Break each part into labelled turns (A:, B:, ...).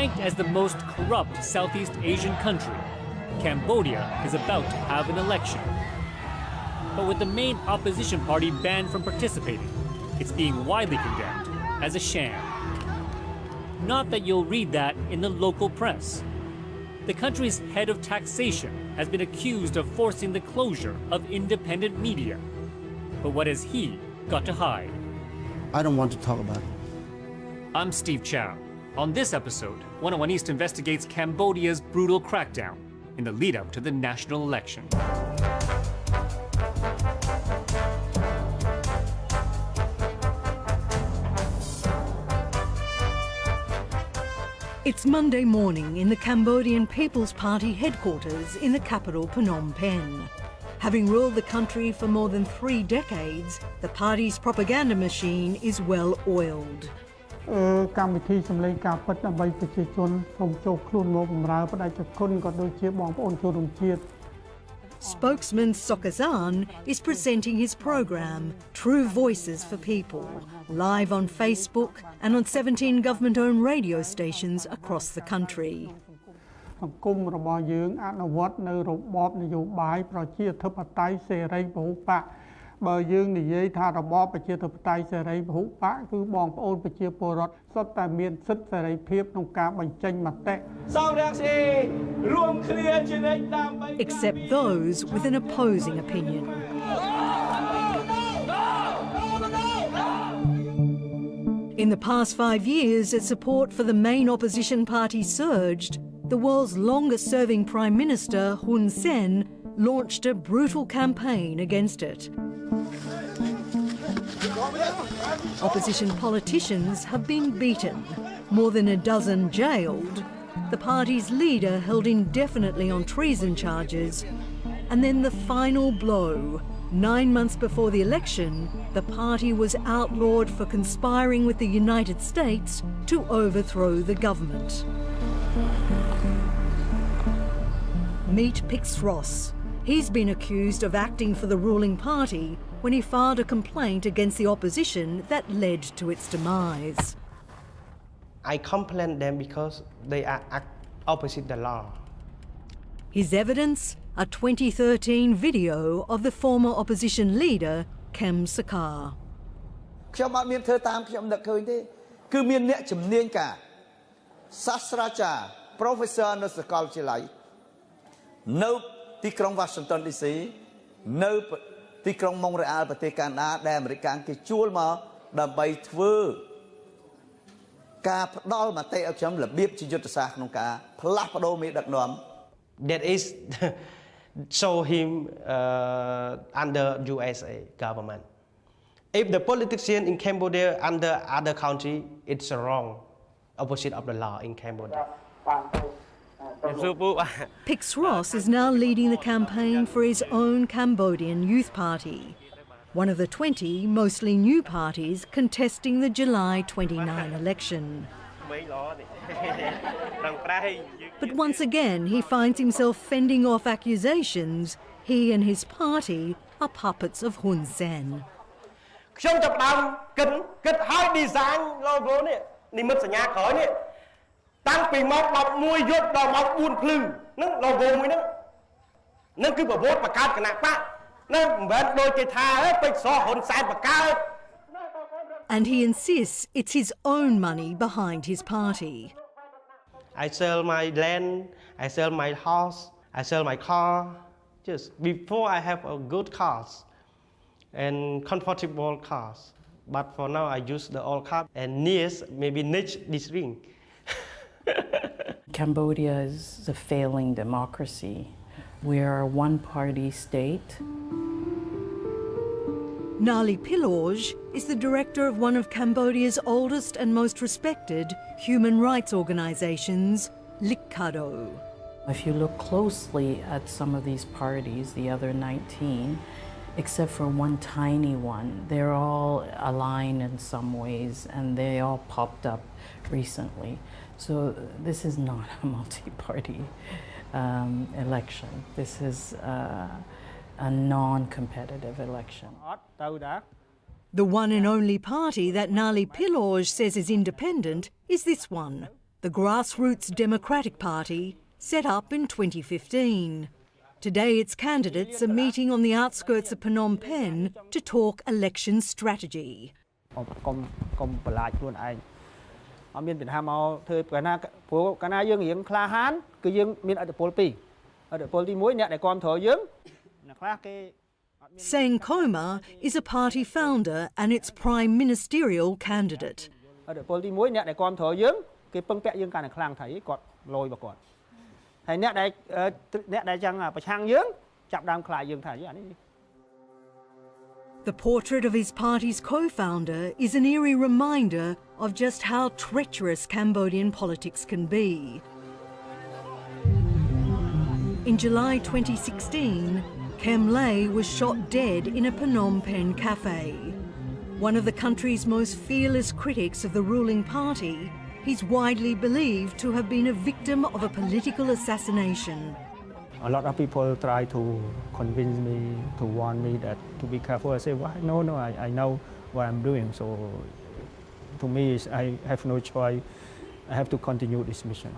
A: Ranked as the most corrupt Southeast Asian country, Cambodia is about to have an election. But with the main opposition party banned from participating, it's being widely condemned as a sham. Not that you'll read that in the local press. The country's head of taxation has been accused of forcing the closure of independent media. But what has he got to hide?
B: I don't want to talk about it.
A: I'm Steve Chow. On this episode, 101 East investigates Cambodia's brutal crackdown in the lead-up to the national election.
C: It's Monday morning in the Cambodian People's Party headquarters in the capital Phnom Penh. Having ruled the country for more than 3 decades, the party's propaganda machine is well oiled. Spokesman Sokazan is presenting his program, True Voices for People, live on Facebook and on 17 government-owned radio stations across the country. Except those with an opposing opinion. In the past 5 years, as support for the main opposition party surged, the world's longest-serving Prime Minister Hun Sen launched a brutal campaign against it. Opposition politicians have been beaten, more than a dozen jailed, the party's leader held indefinitely on treason charges, and then the final blow. 9 months before the election, the party was outlawed for conspiring with the United States to overthrow the government. Meet Pix Ross. He's been accused of acting for the ruling party when he filed a complaint against the opposition that led to its demise.
D: I complain them because they are opposite the law.
C: His evidence? A 2013 video of the former opposition leader, Kem Sokha.
E: Professorនៅសាកលវិទ្យាល័យនៅទីក្រុង Washington DC នៅទីក្រុង Montreal ប្រទេសកាណាដាដែលអាមេរិកគេជួលមកដើម្បីធ្វើការផ្ដល់មតិឲ្យខ្ញុំរបៀបជាយុទ្ធសាស្ត្រក្នុងការផ្លាស់ប្ដូរមេដឹកនាំ
D: That is show him under USA government. If the politician in Cambodia under other country, it's wrong, opposite of the law in Cambodia.
C: Pix Ross is now leading the campaign for his own Cambodian Youth Party, one of the 20 mostly new parties contesting the July 29 election. But once again, he finds himself fending off accusations he and his party are puppets of Hun Sen. And he insists it's his own money behind his party.
D: I sell my land, I sell my house, I sell my car, just before I have a good cars and comfortable cars. But for now I use the old car and maybe next this ring.
F: Cambodia is a failing democracy. We are a one-party state.
C: Nali Piloj is the director of one of Cambodia's oldest and most respected human rights organisations, Likhado.
F: If you look closely at some of these parties, the other 19, except for one tiny one, they're all aligned in some ways and they all popped up recently. So this is not a multi-party election. This is a non-competitive election.
C: The one and only party that Nali Piloj says is independent is this one, the grassroots Democratic Party set up in 2015. Today its candidates are meeting on the outskirts of Phnom Penh to talk election strategy. Sangkoma is a party founder and its prime ministerial candidate. The portrait of his party's co-founder is an eerie reminder of just how treacherous Cambodian politics can be. In July 2016, Kem Lay was shot dead in a Phnom Penh cafe. One of the country's most fearless critics of the ruling party, he's widely believed to have been a victim of a political assassination.
G: A lot of people try to convince me, to warn me that to be careful. I say, why? No, I know what I'm doing. So to me, I have no choice. I have to continue this mission.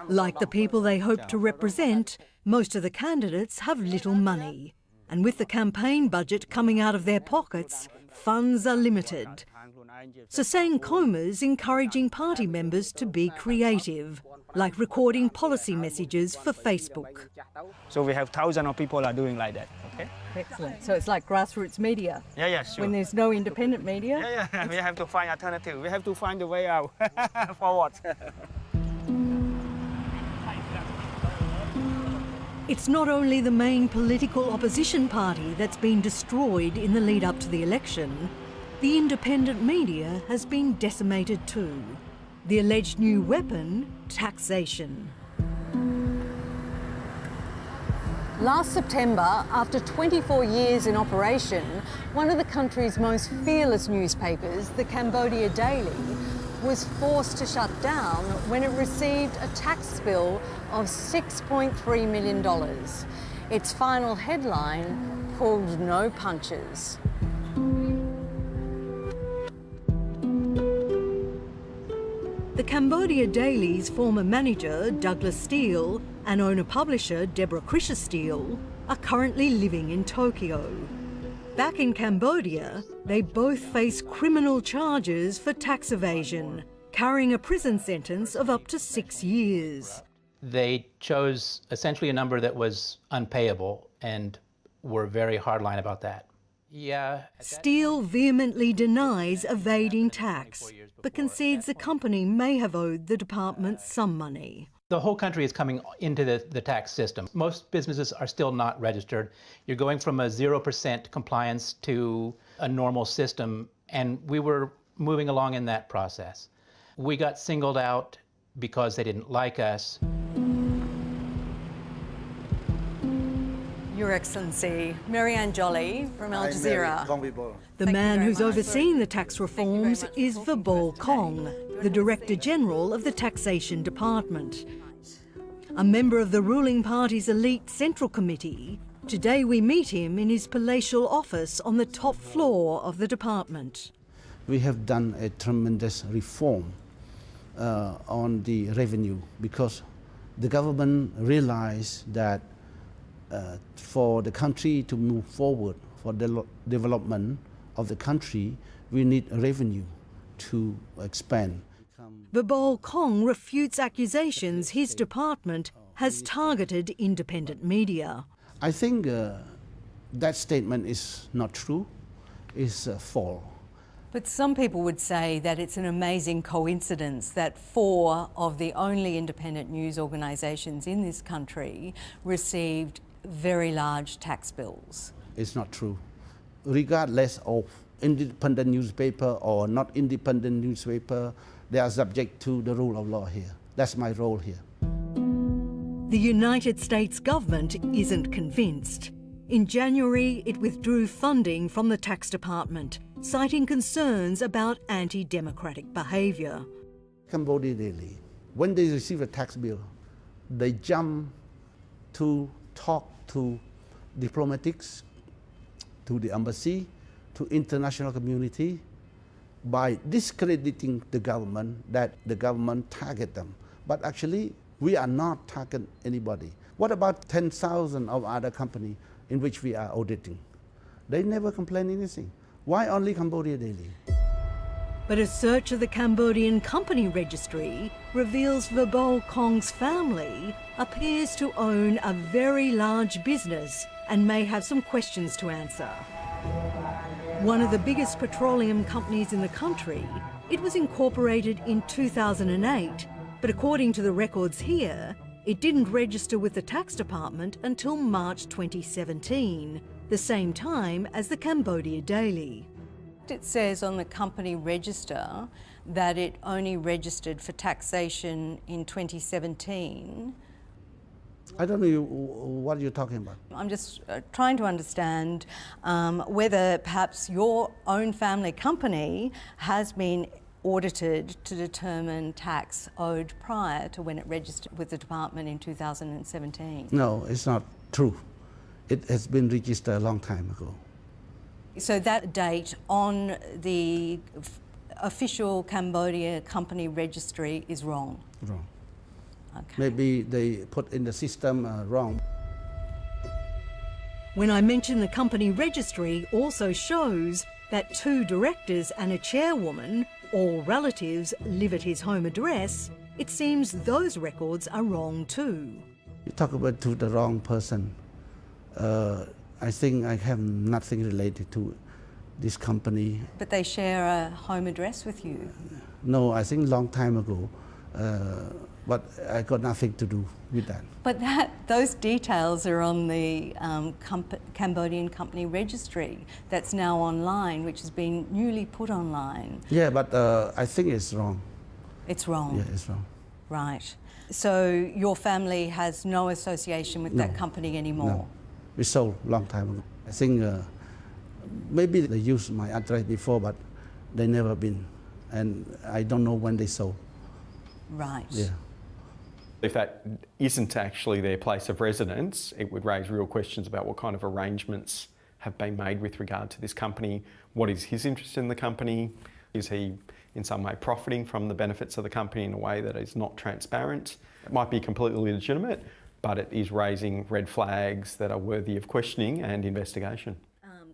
C: Like the people they hope to represent, most of the candidates have little money. And with the campaign budget coming out of their pockets, funds are limited. So Sangkoma's encouraging party members to be creative, like recording policy messages for Facebook.
G: So we have thousands of people are doing like that. Okay.
C: Excellent. So it's like grassroots media.
G: Yeah, sure.
C: When there's no independent media.
G: Yeah. We have to find alternative. We have to find a way out forward.
C: It's not only the main political opposition party that's been destroyed in the lead up to the election. The independent media has been decimated too. The alleged new weapon, taxation. Last September, after 24 years in operation, one of the country's most fearless newspapers, the Cambodia Daily, was forced to shut down when it received a tax bill of $6.3 million. Its final headline pulled no punches. The Cambodia Daily's former manager, Douglas Steele, and owner-publisher, Deborah Krisha Steele, are currently living in Tokyo. Back in Cambodia, they both face criminal charges for tax evasion, carrying a prison sentence of up to 6 years.
H: They chose essentially a number that was unpayable and were very hardline about that.
C: Steele vehemently denies evading tax, but concedes the company may have owed the department some money.
H: The whole country is coming into the tax system. Most businesses are still not registered. You're going from a 0% compliance to a normal system, and we were moving along in that process. We got singled out because they didn't like us.
C: Your Excellency, Marianne Jolly from Al Jazeera. The man who's overseeing the tax reforms is Vibol Kong, the Director General of the Taxation Department. A member of the ruling party's elite Central Committee, today we meet him in his palatial office on the top floor of the department.
B: We have done a tremendous reform on the revenue because the government realized that for the country to move forward, for the development of the country, we need revenue to expand.
C: Vibol Kong refutes accusations his department has targeted independent media.
B: I think that statement is not true, it's false.
C: But some people would say that it's an amazing coincidence that 4 of the only independent news organisations in this country received very large tax bills.
B: It's not true. Regardless of independent newspaper or not independent newspaper, they are subject to the rule of law here. That's my role here.
C: The United States government isn't convinced. In January, it withdrew funding from the tax department, citing concerns about anti-democratic behaviour.
B: Cambodia Daily, when they receive a tax bill, they jump to talk to diplomatics, to the embassy, to international community, by discrediting the government that the government target them. But actually, we are not targeting anybody. What about 10,000 of other companies in which we are auditing? They never complain anything. Why only Cambodia Daily?
C: But a search of the Cambodian company registry reveals Vibol Kong's family appears to own a very large business and may have some questions to answer. One of the biggest petroleum companies in the country, it was incorporated in 2008, but according to the records here, it didn't register with the tax department until March 2017, the same time as the Cambodia Daily.
I: It says on the company register that it only registered for taxation in 2017.
B: I don't know what you're talking about.
I: I'm just trying to understand whether perhaps your own family company has been audited to determine tax owed prior to when it registered with the department in 2017.
B: No, it's not true. It has been registered a long time ago.
I: So that date on the official Cambodia company registry is wrong?
B: Wrong.
I: Okay.
B: Maybe they put in the system wrong.
C: When I mention the company registry also shows that 2 directors and a chairwoman, all relatives, live at his home address, it seems those records are wrong too.
B: You talk about to the wrong person. I think I have nothing related to this company.
I: But they share a home address with you?
B: No, I think long time ago, but I got nothing to do with that.
I: But those details are on the Cambodian company registry that's now online, which has been newly put online.
B: Yeah, but I think it's wrong.
I: It's wrong?
B: Yeah, it's wrong.
I: Right. So your family has no association with that company anymore?
B: No. We sold long time ago. I think maybe they used my address before, but they never been. And I don't know when they sold.
I: Right.
B: Yeah.
J: If that isn't actually their place of residence, it would raise real questions about what kind of arrangements have been made with regard to this company. What is his interest in the company? Is he in some way profiting from the benefits of the company in a way that is not transparent? It might be completely legitimate, but it is raising red flags that are worthy of questioning and investigation.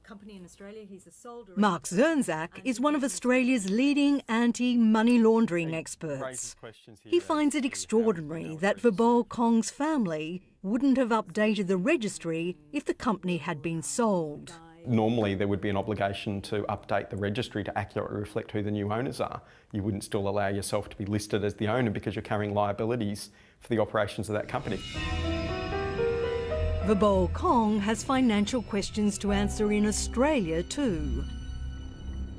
C: Company in Australia, he's the sole director. Mark Zernzak is one of Australia's leading anti-money laundering experts. He finds it extraordinary that Vibol Kong's family wouldn't have updated the registry if the company had been sold.
J: Normally there would be an obligation to update the registry to accurately reflect who the new owners are. You wouldn't still allow yourself to be listed as the owner because you're carrying liabilities for the operations of that company.
C: Vibol Kong has financial questions to answer in Australia too.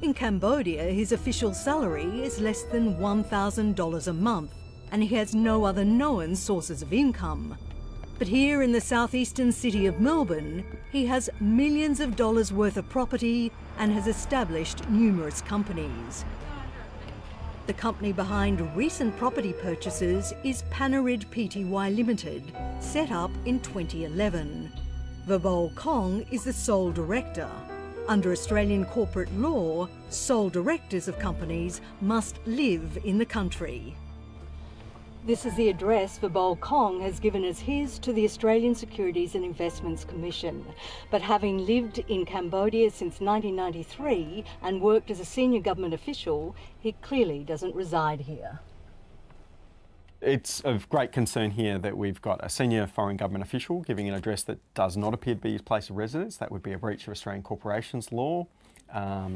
C: In Cambodia, his official salary is less than $1,000 a month, and he has no other known sources of income. But here in the southeastern city of Melbourne, he has millions of dollars worth of property and has established numerous companies. The company behind recent property purchases is Panarid Pty Limited, set up in 2011. Vibol Kong is the sole director. Under Australian corporate law, sole directors of companies must live in the country. This is the address Vibol Kong has given as his to the Australian Securities and Investments Commission. But having lived in Cambodia since 1993 and worked as a senior government official, he clearly doesn't reside here.
J: It's of great concern here that we've got a senior foreign government official giving an address that does not appear to be his place of residence. That would be a breach of Australian corporations law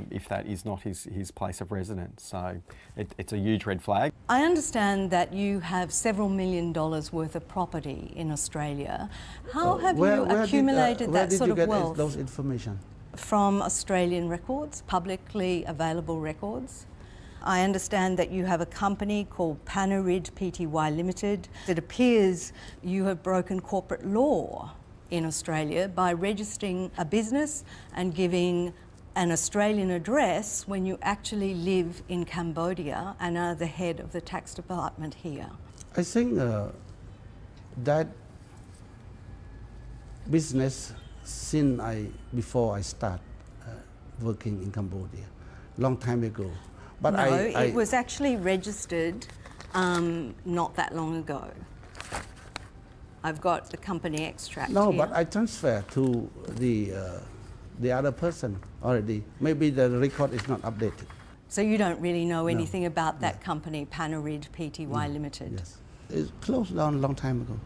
J: if that is not his place of residence. So it's a huge red flag.
I: I understand that you have several $1 million worth of property in Australia. How have you accumulated that sort of wealth?
B: Where did you get those information?
I: From Australian records, publicly available records. I understand that you have a company called Panarid Pty Limited. It appears you have broken corporate law in Australia by registering a business and giving an Australian address when you actually live in Cambodia and are the head of the tax department here.
B: I think that business since before I start working in Cambodia, long time ago, But
I: No, it was actually registered not that long ago. I've got the company extract
B: No,
I: here.
B: but I transfer to the other person already. Maybe the record is not updated.
I: So you don't really know anything about that company, Panarid Pty Limited?
B: Yes. It closed down a long time ago.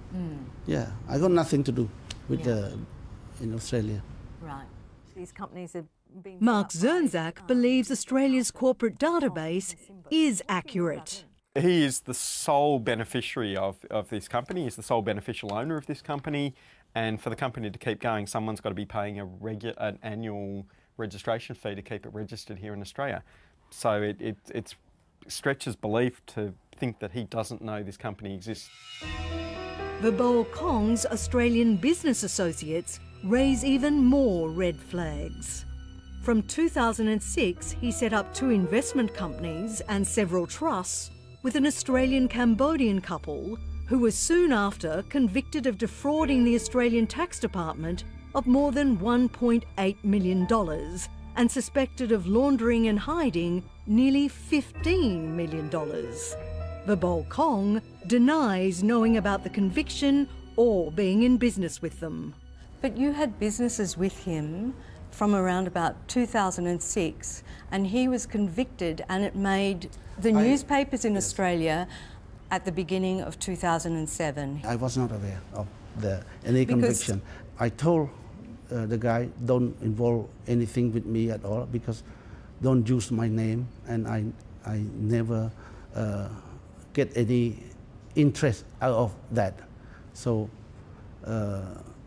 B: Yeah, I got nothing to do with in Australia.
I: Right. These companies are being...
C: Mark Zernzak believes Australia's corporate database is accurate.
J: He is the sole beneficiary of this company. He's the sole beneficial owner of this company. And for the company to keep going, someone's got to be paying an annual registration fee to keep it registered here in Australia. So it stretches belief to think that he doesn't know this company exists.
C: Vibol Kong's Australian business associates raise even more red flags. From 2006, he set up 2 investment companies and several trusts with an Australian-Cambodian couple who was soon after convicted of defrauding the Australian Tax Department of more than $1.8 million and suspected of laundering and hiding nearly $15 million. Vibol Kong denies knowing about the conviction or being in business with them.
I: But you had businesses with him from around about 2006, and he was convicted, and it made the newspapers in Australia at the beginning of 2007.
B: I was not aware of any conviction. I told the guy, don't involve anything with me at all, because don't use my name, and I never get any interest out of that. So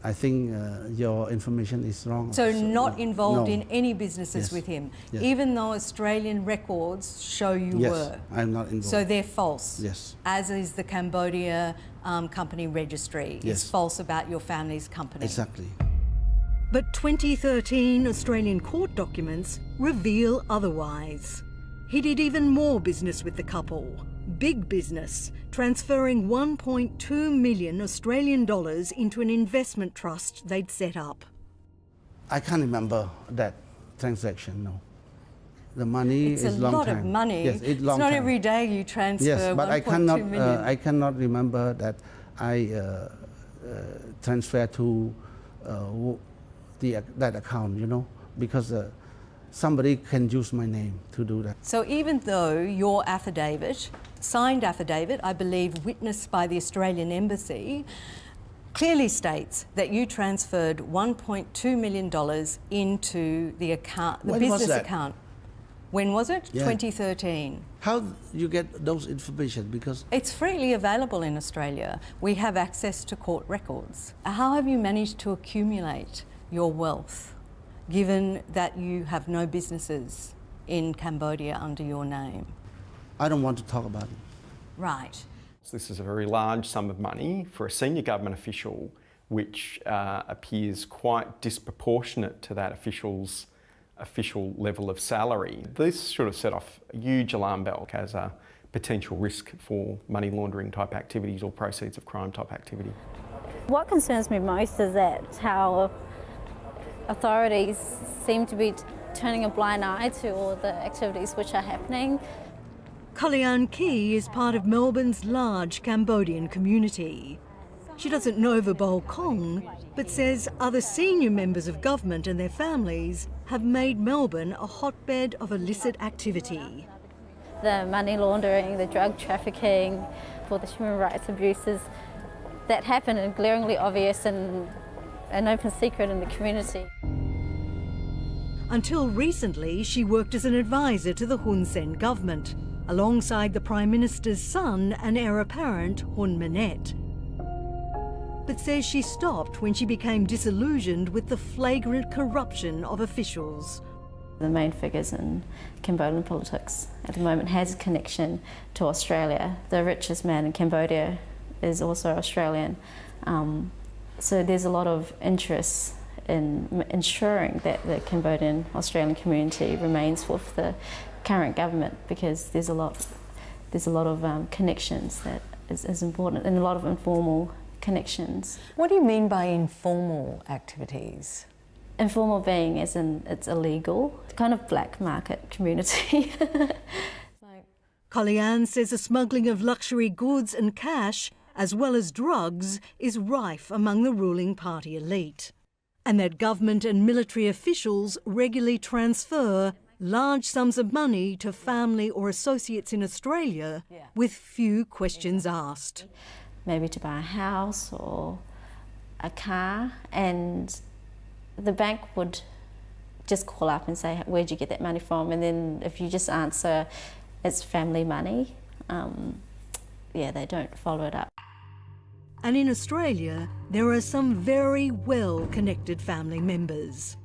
B: I think your information is wrong.
I: So not
B: no,
I: involved
B: no.
I: in any businesses
B: Yes.
I: with him,
B: Yes.
I: even though Australian records show you
B: Yes,
I: were?
B: I'm not involved.
I: So they're false?
B: Yes.
I: As is the Cambodia company registry.
B: Yes.
I: It's false about your family's company?
B: Exactly.
C: But 2013 Australian court documents reveal otherwise. He did even more business with the couple. Big business, transferring 1.2 million Australian dollars into an investment trust they'd set up.
B: I can't remember that transaction, no. The money
I: It's
B: is
I: a
B: long
I: lot
B: time.
I: of money.
B: Yes, it's long
I: not
B: time.
I: every day you transfer
B: Yes, but
I: 1.2 million.
B: I cannot remember that I transfer to that account, you know, because somebody can use my name to do that.
I: So even though your affidavit, signed affidavit, I believe witnessed by the Australian Embassy, clearly states that you transferred $1.2 million into the account, the
B: When was
I: business
B: that?
I: account. When was it?
B: Yeah.
I: 2013.
B: How you get those information? Because
I: It's freely available in Australia. We have access to court records. How have you managed to accumulate your wealth, given that you have no businesses in Cambodia under your name?
B: I don't want to talk about it.
I: Right.
J: So this is a very large sum of money for a senior government official, which appears quite disproportionate to that official's official level of salary. This should have set off a huge alarm bell as a potential risk for money laundering type activities or proceeds of crime type activity.
K: What concerns me most is that how authorities seem to be turning a blind eye to all the activities which are happening.
C: Kalyan Key is part of Melbourne's large Cambodian community. She doesn't know Vibol Kong, but says other senior members of government and their families have made Melbourne a hotbed of illicit activity.
K: The money laundering, the drug trafficking, for the human rights abuses that happen are glaringly obvious and an open secret in the community.
C: Until recently, she worked as an advisor to the Hun Sen government, alongside the Prime Minister's son and heir apparent, Hun Manet. But says she stopped when she became disillusioned with the flagrant corruption of officials.
K: The main figures in Cambodian politics at the moment has a connection to Australia. The richest man in Cambodia is also Australian. So there's a lot of interest in ensuring that the Cambodian Australian community remains with the current government, because there's a lot of connections that is important, and a lot of informal connections.
I: What do you mean by informal activities?
K: Informal being as in it's illegal, kind of black market community.
C: Kalyan says the smuggling of luxury goods and cash, as well as drugs, is rife among the ruling party elite, and that government and military officials regularly transfer large sums of money to family or associates in Australia with few questions asked.
K: Maybe to buy a house or a car, and the bank would just call up and say, where'd you get that money from? And then if you just answer, it's family money, they don't follow it up.
C: And in Australia, there are some very well-connected family members.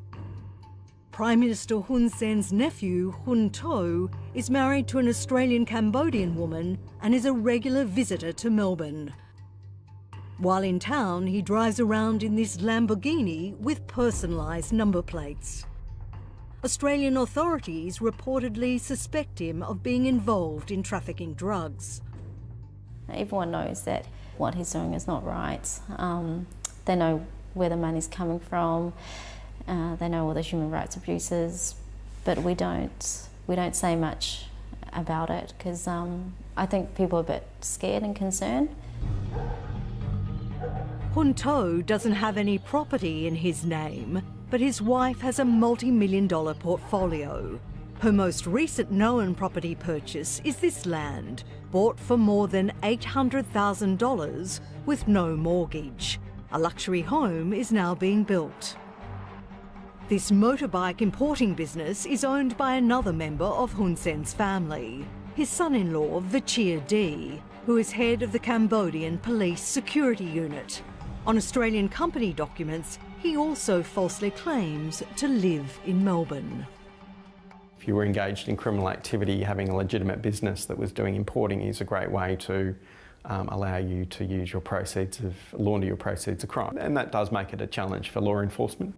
C: Prime Minister Hun Sen's nephew, Hun To, is married to an Australian Cambodian woman and is a regular visitor to Melbourne. While in town, he drives around in this Lamborghini with personalised number plates. Australian authorities reportedly suspect him of being involved in trafficking drugs.
K: Everyone knows that what he's doing is not right. They know where the money's coming from. They know all the human rights abuses, but we don't say much about it because I think people are a bit scared and concerned.
C: Hun To doesn't have any property in his name, but his wife has a multi-million-dollar portfolio. Her most recent known property purchase is this land, bought for more than $800,000 with no mortgage. A luxury home is now being built. This motorbike importing business is owned by another member of Hun Sen's family, his son-in-law Vichir D, who is head of the Cambodian Police Security Unit. On Australian company documents, he also falsely claims to live in Melbourne.
J: If you were engaged in criminal activity, having a legitimate business that was doing importing is a great way to allow you to use your proceeds launder your proceeds of crime. And that does make it a challenge for law enforcement.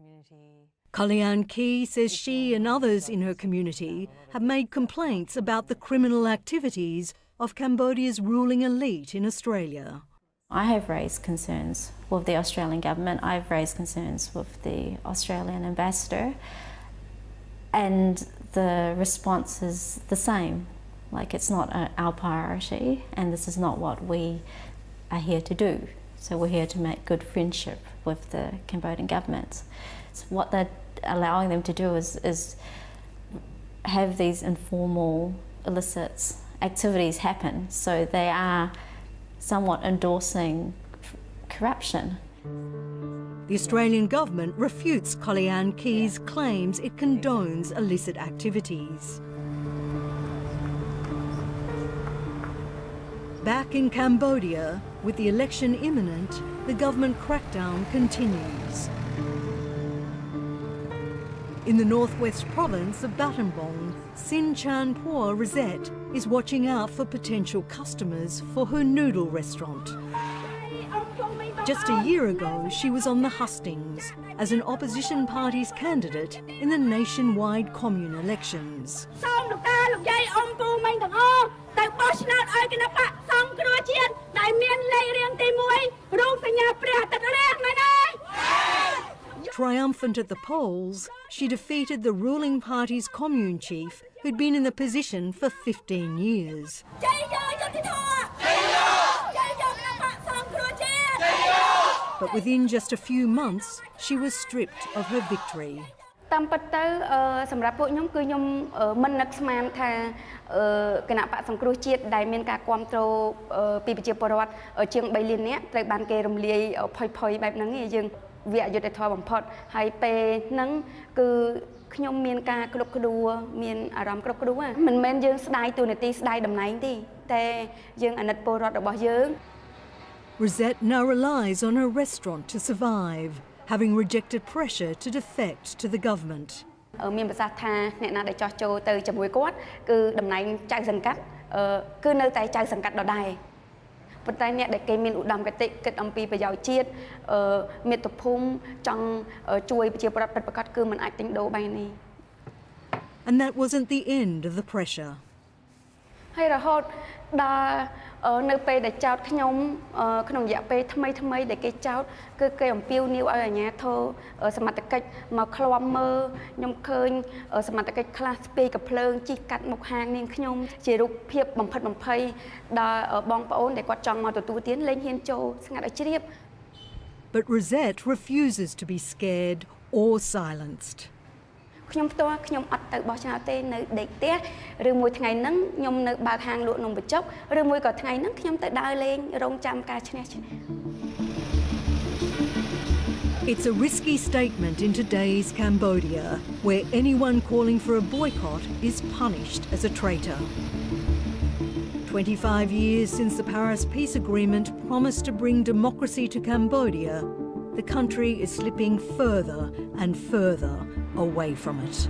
C: Kalyan Key says she and others in her community have made complaints about the criminal activities of Cambodia's ruling elite in Australia.
K: I have raised concerns with the Australian government. I've raised concerns with the Australian ambassador, and the response is the same. Like, it's not our priority, and this is not what we are here to do. So we're here to make good friendship with the Cambodian government. So what they're allowing them to do is have these informal, illicit activities happen. So they are somewhat endorsing corruption.
C: The Australian government refutes Kalyan Key's claims it condones illicit activities. Back in Cambodia, with the election imminent, the government crackdown continues. In the northwest province of Battambang, Sin Chan Pua Rosette is watching out for potential customers for her noodle restaurant. Just a year ago, she was on the hustings as an opposition party's candidate in the nationwide commune elections. Triumphant at the polls, she defeated the ruling party's commune chief, who'd been in the position for 15 years. But within just a few months, she was stripped of her victory.
L: តាមពិតទៅសម្រាប់ពួកខ្ញុំគឺខ្ញុំមិននឹកស្មានថាគណៈបកសង្គ្រោះជាតិដែលមានការគាំទ្រពីប្រជាពលរដ្ឋជាង 3 លាននាក់ត្រូវបានគេរំលាយផុយៗបែបហ្នឹងឯងយើងវាអយុត្តិធម៌បំផុតហើយពេលហ្នឹងគឺខ្ញុំមានការគ្រប់គ្រងមានអារម្មណ៍គ្រប់គ្រងមិនមែនយើងស្ដាយទូនាទីស្ដាយតំណែងទេតែយើងអាណិតពលរដ្ឋរបស់យើង
C: Rosette now relies on her restaurant to survive, having rejected pressure to defect to the government.
L: មានប្រសាសន៍ថាអ្នកណាដែលចោះចូលទៅជាមួយគាត់គឺតំណែងចៅសង្កាត់គឺនៅតែចៅសង្កាត់ដដែលប៉ុន្តែអ្នកដែលគេមានឧត្តមគតិគិតអំពីប្រយោជន៍ជាតិមាតុភូមិចង់ជួយប្រជាពលរដ្ឋពិតប្រាកដគឺមិនអាចទិញដូរបានទេ
C: And that wasn't the end of the pressure.
L: ហើយរហូតដល់ នៅពេលដែលចោតខ្ញុំក្នុងរយៈពេលថ្មីដែលគេចោតគឺគេអំពាវនាវឲ្យអាជ្ញាធរសមត្ថកិច្ចមកឃ្លាំមើលខ្ញុំឃើញសមត្ថកិច្ចខ្លះស្ពាយកាភ្លើងជិះកាត់មុខហាងនាងខ្ញុំជារូបភាពបំផិតបំភ័យដល់បងប្អូនដែលគាត់ចង់មកទទួលទានលែងហ៊ានចូលស្ងាត់ឲ្យជ្រាប
C: But Rosette refuses to be scared or silenced.
L: ខ្ញុំផ្ទាល់ខ្ញុំអត់ទៅបោះឆ្នោតទេនៅដេកផ្ទះឬមួយថ្ងៃហ្នឹងខ្ញុំនៅបើកហាងលក់នំបញ្ចុកឬមួយក៏ថ្ងៃហ្នឹងខ្ញុំទៅដើរលេងរងចាំការឈ្នះ
C: It's a risky statement in today's Cambodia, where anyone calling for a boycott is punished as a traitor. 25 years since the Paris Peace Agreement promised to bring democracy to Cambodia, the country is slipping further and further away from it.